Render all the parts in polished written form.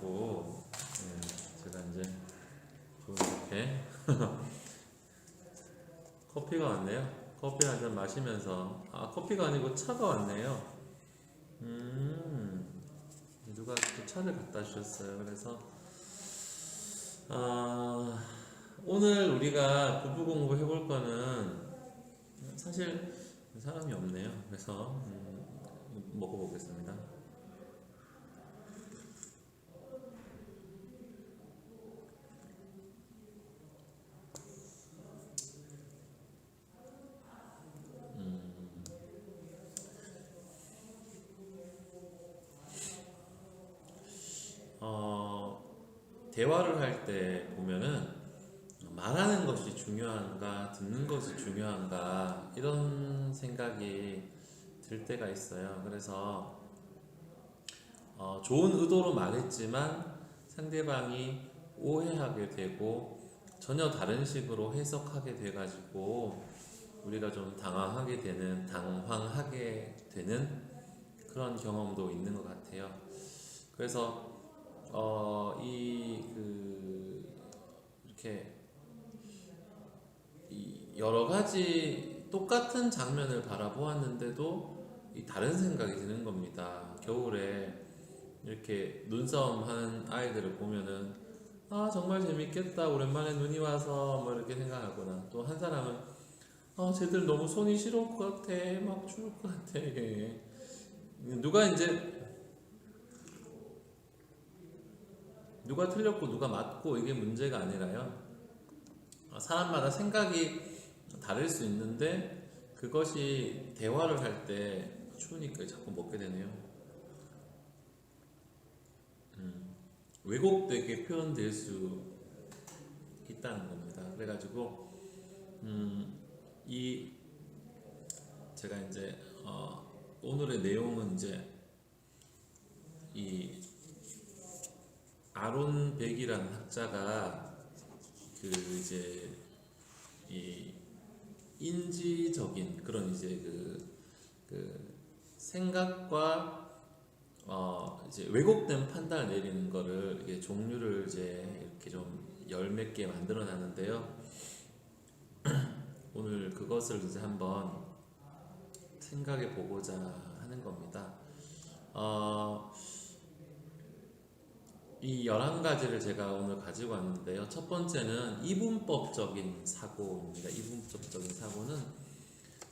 마시려고 제가 이제 좀 이렇게 커피가 왔네요. 커피 한 잔 마시면서 커피가 아니고 차가 왔네요. 누가 또 차를 갖다 주셨어요. 그래서 아, 오늘 우리가 부부 공부 해볼 거는 사실 사람이 없네요. 그래서 먹어보겠습니다. 대화를 할 때 보면은 말하는 것이 중요한가, 듣는 것이 중요한가, 이런 생각이 들 때가 있어요. 그래서 좋은 의도로 말했지만 상대방이 오해하게 되고 전혀 다른 식으로 해석하게 돼가지고 우리가 좀 당황하게 되는 그런 경험도 있는 것 같아요. 그래서 이렇게 여러 가지 똑같은 장면을 바라보았는데도 다른 생각이 드는 겁니다. 겨울에 이렇게 눈싸움 하는 아이들을 보면은 정말 재밌겠다, 오랜만에 눈이 와서 뭐 이렇게 생각하거나, 또 한 사람은 쟤들 너무 손이 시려울 것 같아, 막 죽을 것 같아. 이게 누가 틀렸고 누가 맞고 이게 문제가 아니라요, 사람마다 생각이 다를 수 있는데 그것이 대화를 할 때 추우니까 자꾸 먹게 되네요. 왜곡되게 표현될 수 있다는 겁니다. 그래가지고 이 제가 이제 오늘의 내용은 이제 이 아론 백이라는 학자가 그 이제 이 인지적인 그런 이제 그 생각과 이제 왜곡된 판단을 내리는 거를 이게 종류를 이제 이렇게 좀 열 몇 개 만들어 놨는데요. 오늘 그것을 이제 한번 생각해 보고자 하는 겁니다. 이 11가지를 제가 오늘 가지고 왔는데요. 첫 번째는 이분법적인 사고입니다. 이분법적인 사고는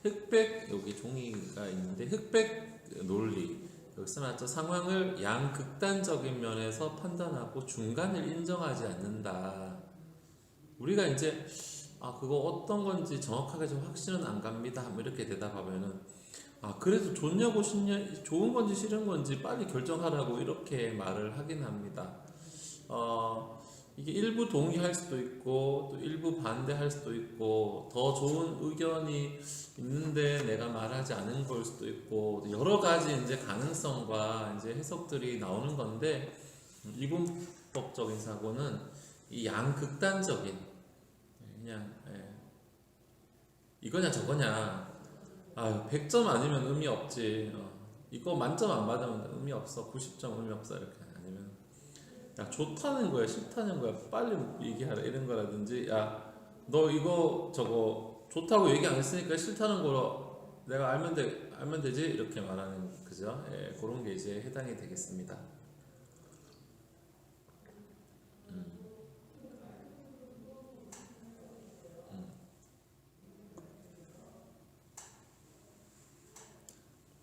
흑백, 여기 종이가 있는데 흑백 논리, 여기 써놨죠. 상황을 양극단적인 면에서 판단하고 중간을 인정하지 않는다. 우리가 이제 그거 어떤 건지 정확하게 좀 확신은 안 갑니다, 뭐 이렇게 대답하면은 그래도 좋은 건지 싫은 건지 빨리 결정하라고 이렇게 말을 하긴 합니다. 이게 일부 동의할 수도 있고 또 일부 반대할 수도 있고 더 좋은 의견이 있는데 내가 말하지 않은 걸 수도 있고 여러 가지 이제 가능성과 이제 해석들이 나오는 건데, 이분법적인 사고는 이 양극단적인, 그냥 이거냐 저거냐, 100점 아니면 의미 없지, 이거 만점 안 받으면 의미 없어, 90점 의미 없어, 이렇게. 아니면 야 좋다는 거야 싫다는 거야 빨리 얘기하라 이런 거라든지, 야 너 이거 저거 좋다고 얘기 안 했으니까 싫다는 거로 내가 알면 되지, 이렇게 말하는, 그죠? 그런 게 이제 해당이 되겠습니다.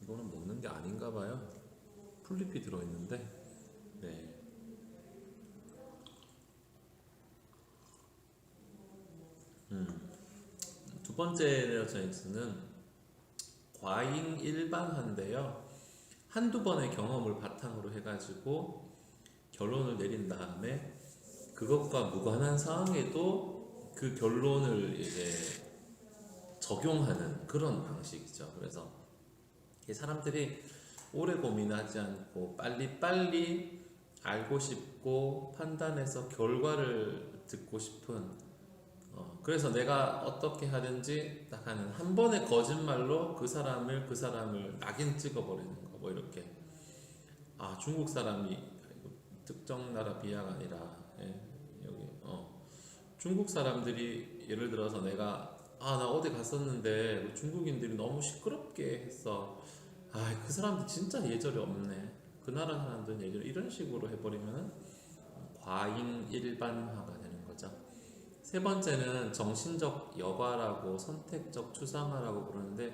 이거는 먹는 게 아닌가 봐요. 풀잎이 들어있는데. 네. 두 번째 레어처인스는 과잉 일반화인데요. 한두 번의 경험을 바탕으로 해가지고 결론을 내린 다음에 그것과 무관한 상황에도 그 결론을 이제 적용하는 그런 방식이죠. 그래서 사람들이 오래 고민하지 않고 빨리빨리 알고 싶고 판단해서 결과를 듣고 싶은, 그래서 내가 어떻게 하든지 딱 하는 한 번의 거짓말로 그 사람을 낙인 찍어버리는 거, 뭐 이렇게. 중국 사람이 특정 나라 비하가 아니라 여기 중국 사람들이 예를 들어서 내가 나 어디 갔었는데 그 중국인들이 너무 시끄럽게 했어. 그 사람들 진짜 예절이 없네. 그 나라 사람들은 예절 이런 식으로 해버리면은 과잉 일반화가 되는 거죠. 세 번째는 정신적 여과라고 선택적 추상화라고 부르는데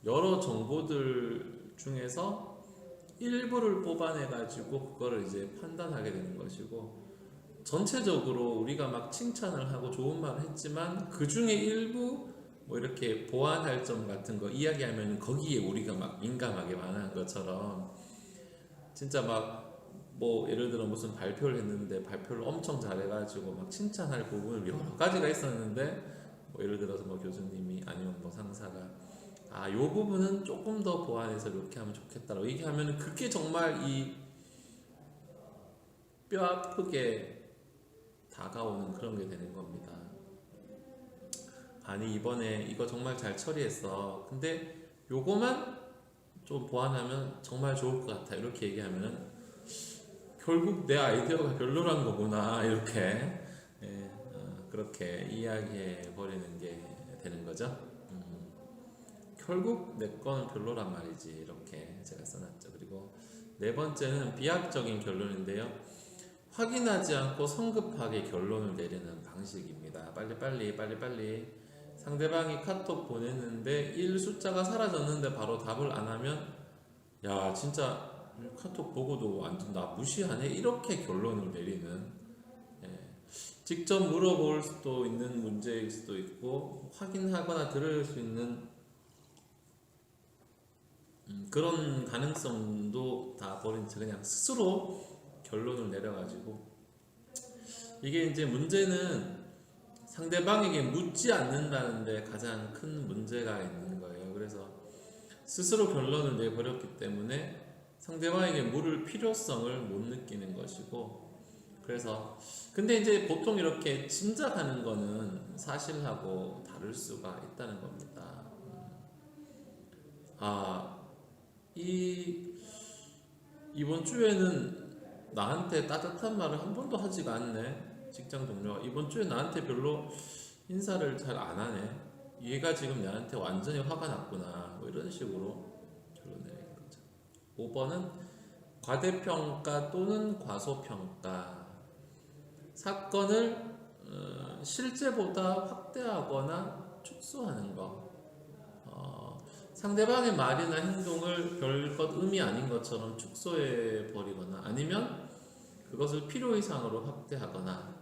여러 정보들 중에서 일부를 뽑아내 가지고 그거를 이제 판단하게 되는 것이고 전체적으로 우리가 막 칭찬을 하고 좋은 말을 했지만 그 중에 일부 뭐 이렇게 보완할 점 같은 거 이야기하면 거기에 우리가 막 민감하게 반응한 것처럼 진짜 막 뭐 예를 들어 무슨 발표를 했는데 발표를 엄청 잘해가지고 막 칭찬할 부분을 여러 가지가 있었는데 뭐 예를 들어서 뭐 교수님이 아니면 뭐 상사가 요 부분은 조금 더 보완해서 이렇게 하면 좋겠다라고 얘기하면 그게 정말 이 뼈 아프게 다가오는 그런 게 되는 겁니다. 아니 이번에 이거 정말 잘 처리했어. 근데 요거만 좀 보완하면 정말 좋을 것 같아. 이렇게 얘기하면은 결국 내 아이디어가 별로란 거구나. 이렇게 그렇게 이야기해 버리는 게 되는 거죠. 결국 내 거는 별로란 말이지. 이렇게 제가 써놨죠. 그리고 네 번째는 비약적인 결론인데요. 확인하지 않고 성급하게 결론을 내리는 방식입니다. 빨리 상대방이 카톡 보냈는데 1 숫자가 사라졌는데 바로 답을 안 하면 야 진짜 카톡 보고도 완전 나 무시하네 이렇게 결론을 내리는 직접 물어볼 수도 있는 문제일 수도 있고 확인하거나 들을 수 있는 그런 가능성도 다 버린 채 그냥 스스로 결론을 내려가지고 이게 이제 문제는 상대방에게 묻지 않는다는 데 가장 큰 문제가 있는 거예요. 그래서 스스로 결론을 내버렸기 때문에 상대방에게 물을 필요성을 못 느끼는 것이고 그래서 근데 이제 보통 이렇게 짐작하는 거는 사실하고 다를 수가 있다는 겁니다. 이번 주에는 나한테 따뜻한 말을 한 번도 하지가 않네. 직장 동료가 이번 주에 나한테 별로 인사를 잘 안 하네. 얘가 지금 나한테 완전히 화가 났구나. 뭐 이런 식으로 결론 내리는 거죠. 5번은 과대평가 또는 과소평가. 사건을 실제보다 확대하거나 축소하는 거. 상대방의 말이나 행동을 별것 의미 아닌 것처럼 축소해 버리거나 아니면 그것을 필요 이상으로 확대하거나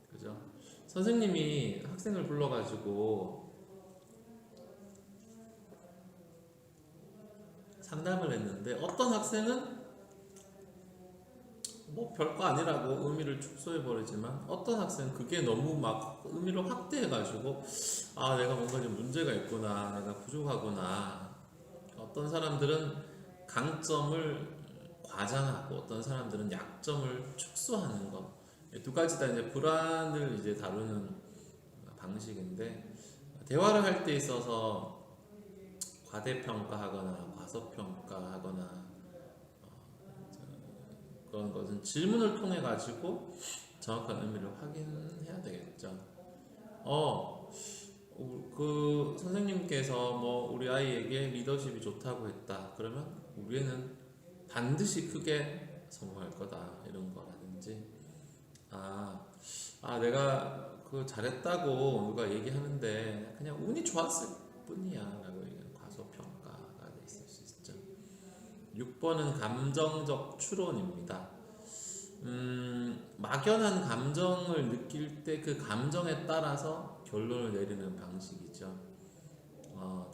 그죠? 선생님이 학생을 불러가지고 상담을 했는데 어떤 학생은 뭐 별거 아니라고 의미를 축소해 버리지만 어떤 학생은 그게 너무 막 의미를 확대해 가지고 내가 뭔가 좀 문제가 있구나, 내가 부족하구나. 어떤 사람들은 강점을 과장하고 어떤 사람들은 약점을 축소하는 것. 두 가지 다 이제 불안을 이제 다루는 방식인데 대화를 할 때 있어서 과대평가하거나 과소평가하거나 그런 것은 질문을 통해 가지고 정확한 의미를 확인해야 되겠죠. 그 선생님께서 뭐 우리 아이에게 리더십이 좋다고 했다. 그러면 우리 애는 반드시 크게 성공할 거다. 이런 거라든지 내가 그 잘했다고 누가 얘기하는데 그냥 운이 좋았을 뿐이야 라고 얘기하는 과소평가가 있을 수 있죠. 6번은 감정적 추론입니다. 막연한 감정을 느낄 때 그 감정에 따라서 결론을 내리는 방식이죠.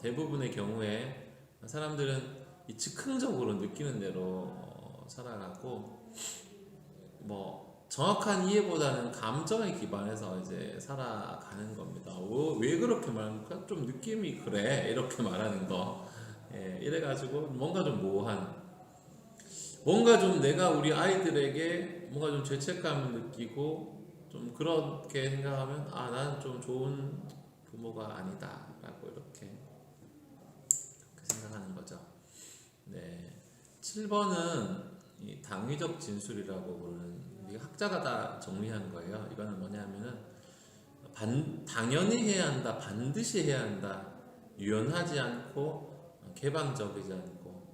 대부분의 경우에 사람들은 이 즉흥적으로 느끼는 대로 살아가고 뭐 정확한 이해보다는 감정에 기반해서 이제 살아가는 겁니다. 왜 그렇게 말하는 좀 느낌이 그래 이렇게 말하는 거. 이래가지고 뭔가 좀 모호한 뭔가 좀 내가 우리 아이들에게 뭔가 좀 죄책감을 느끼고 좀 그렇게 생각하면 나는 좀 좋은 부모가 아니다 라고 이렇게 생각하는 거죠. 네. 7번은 이 당위적 진술이라고 부르는, 이게 학자가 다 정리한 거예요. 이거는 뭐냐면은 당연히 해야 한다, 반드시 해야 한다, 유연하지 않고 개방적이지 않고,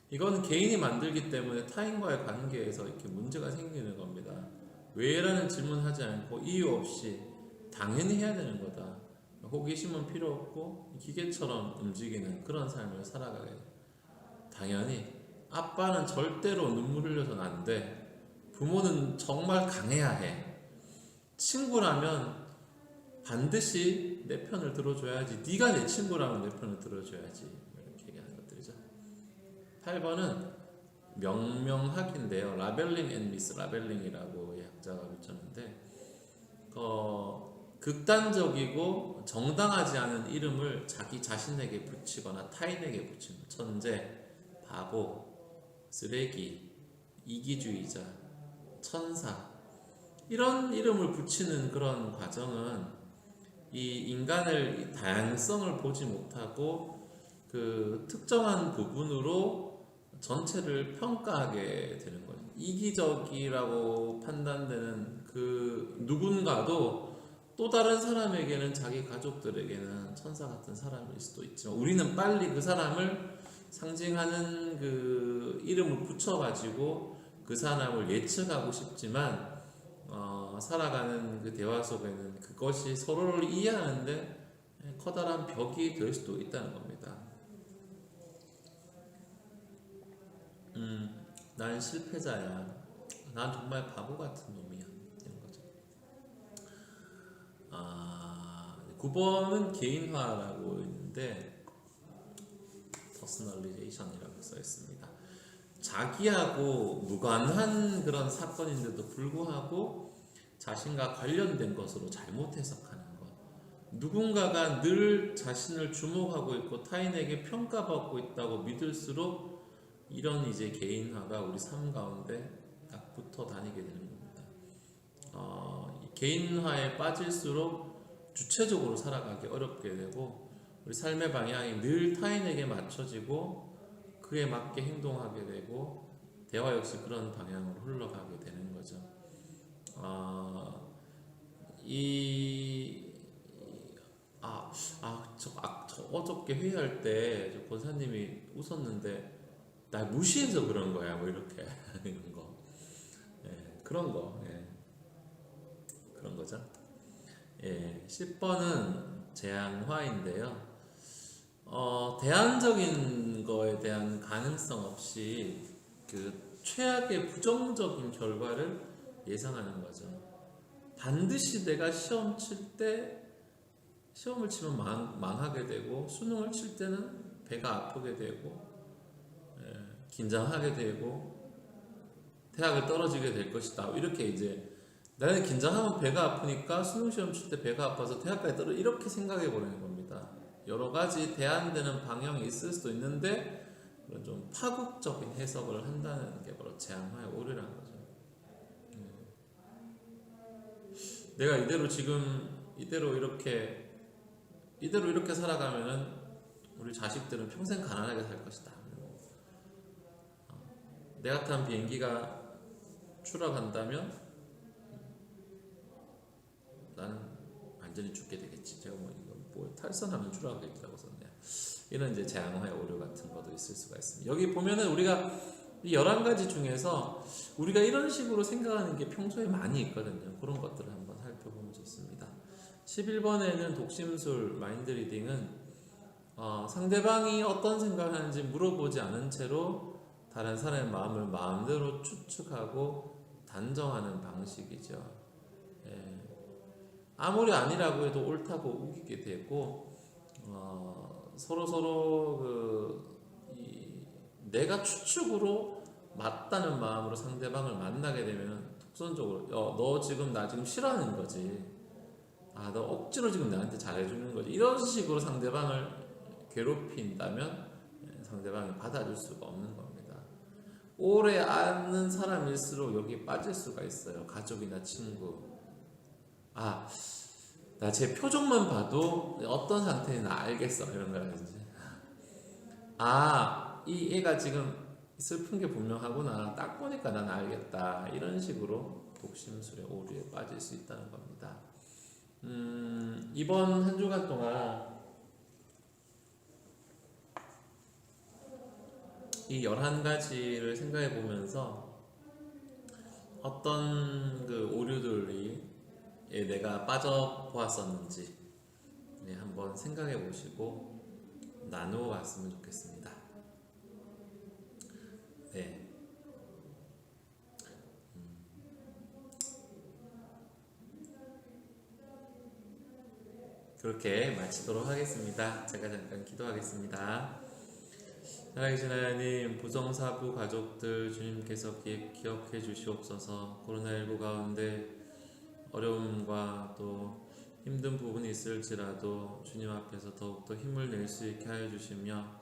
이건 개인이 만들기 때문에 타인과의 관계에서 이렇게 문제가 생기는 겁니다. 왜라는 질문하지 않고 이유 없이 당연히 해야 되는 거다, 호기심은 필요 없고 기계처럼 움직이는 그런 삶을 살아가게 돼. 당연히 아빠는 절대로 눈물 흘려서는 안 돼. 부모는 정말 강해야 해. 친구라면 반드시 내 편을 들어줘야지. 네가 내 친구라면 내 편을 들어줘야지. 이렇게 얘기하는 것들이죠. 8번은 명명학인데요. 라벨링 앤 미스 라벨링이라고 학자가 붙였는데, 극단적이고 정당하지 않은 이름을 자기 자신에게 붙이거나 타인에게 붙이는, 천재, 바보, 쓰레기, 이기주의자, 천사, 이런 이름을 붙이는 그런 과정은 이 인간을 다양성을 보지 못하고 그 특정한 부분으로 전체를 평가하게 되는 거예요. 이기적이라고 판단되는 그 누군가도 또 다른 사람에게는, 자기 가족들에게는 천사 같은 사람일 수도 있지만, 우리는 빨리 그 사람을 상징하는 그 이름을 붙여가지고 그 사람을 예측하고 싶지만, 살아가는 그 대화 속에는 그것이 서로를 이해하는데 커다란 벽이 될 수도 있다는 겁니다. 난 실패자야, 난 정말 바보 같은 놈이야, 이런 거죠. 9번은 개인화라고 있는데 퍼스널리제이션이라고 써 있습니다. 자기하고 무관한 그런 사건인데도 불구하고 자신과 관련된 것으로 잘못 해석하는 것. 누군가가 늘 자신을 주목하고 있고 타인에게 평가받고 있다고 믿을수록 이런 이제 개인화가 우리 삶 가운데 딱 붙어 다니게 되는 겁니다. 개인화에 빠질수록 주체적으로 살아가기 어렵게 되고, 우리 삶의 방향이 늘 타인에게 맞춰지고 그에 맞게 행동하게 되고, 대화 역시 그런 방향으로 흘러가게 되는 거죠. 저 어저께 회의할 때 저 권사님이 웃었는데 날 무시해서 그런 거야, 뭐 이렇게 이런 거, 예, 그런 거, 예, 그런 거죠. 예, 10번은 재앙화인데요. 대안적인 거에 대한 가능성 없이 그 최악의 부정적인 결과를 예상하는 거죠. 반드시 내가 시험을 치면 망하게 되고, 수능을 칠 때는 배가 아프게 되고, 긴장하게 되고, 대학을 떨어지게 될 것이다, 이렇게 이제 나는 긴장하면 배가 아프니까 수능 시험 칠 때 배가 아파서 대학까지 떨어, 이렇게 생각해 버리는 겁니다. 여러 가지 대안되는 방향이 있을 수도 있는데 그런 좀 파국적인 해석을 한다는 게 바로 재앙화의 오류라는 거죠. 내가 이대로 이렇게 살아가면은 우리 자식들은 평생 가난하게 살 것이다. 내가 탄 비행기가 추락한다면 나는 완전히 죽게 되겠지. 제가 탈선하면 추락하겠다고 썼네요. 이런 이제 재앙화의 오류 같은 것도 있을 수가 있습니다. 여기 보면은 우리가 이 11가지 중에서 우리가 이런 식으로 생각하는 게 평소에 많이 있거든요. 그런 것들을 한번 살펴보면 좋습니다. 11번에는 독심술 마인드 리딩은 상대방이 어떤 생각을 하는지 물어보지 않은 채로 다른 사람의 마음을 마음대로 추측하고 단정하는 방식이죠. 아무리 아니라고 해도 옳다고 우기게 되고, 서로 내가 추측으로 맞다는 마음으로 상대방을 만나게 되면 독선적으로 너 지금 나 지금 싫어하는 거지, 너 억지로 지금 나한테 잘해주는 거지, 이런 식으로 상대방을 괴롭힌다면 상대방이 받아줄 수가 없는 겁니다. 오래 아는 사람일수록 여기 빠질 수가 있어요. 가족이나 친구. 나 제 표정만 봐도 어떤 상태인지 알겠어, 이런 거라든지. 이 애가 지금 슬픈 게 분명하구나. 딱 보니까 난 알겠다. 이런 식으로 독심술의 오류에 빠질 수 있다는 겁니다. 이번 한 주간 동안 이 11가지를 생각해 보면서 어떤 그 오류들이 내가 빠져보았었는지 한번 생각해 보시고 나누어 봤으면 좋겠습니다. 네. 그렇게 마치도록 하겠습니다. 제가 잠깐 기도하겠습니다. 살아계신 하나님, 부정사부 가족들 주님께서 기억해 주시옵소서. 코로나19 가운데 어려움과 또 힘든 부분이 있을지라도 주님 앞에서 더욱더 힘을 낼 수 있게 하여 주시며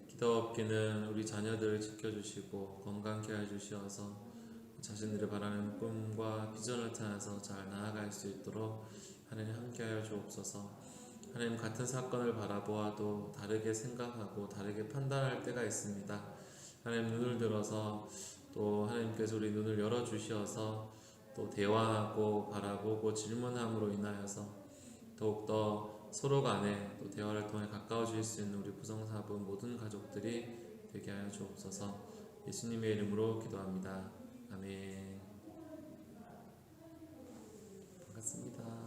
기도 없기는 우리 자녀들을 지켜주시고 건강케 하여 주시어서 자신들이 바라는 꿈과 비전을 찾아서 잘 나아갈 수 있도록 하나님 함께하여 주옵소서. 하나님, 같은 사건을 바라보아도 다르게 생각하고 다르게 판단할 때가 있습니다. 하나님, 눈을 들어서 또 하나님께서 우리 눈을 열어주셔서 또 대화하고 바라보고 질문함으로 인하여서 더욱더 서로 간에 또 대화를 통해 가까워질 수 있는 우리 부성사부 모든 가족들이 되게 하여 주옵소서. 예수님의 이름으로 기도합니다. 아멘. 반갑습니다.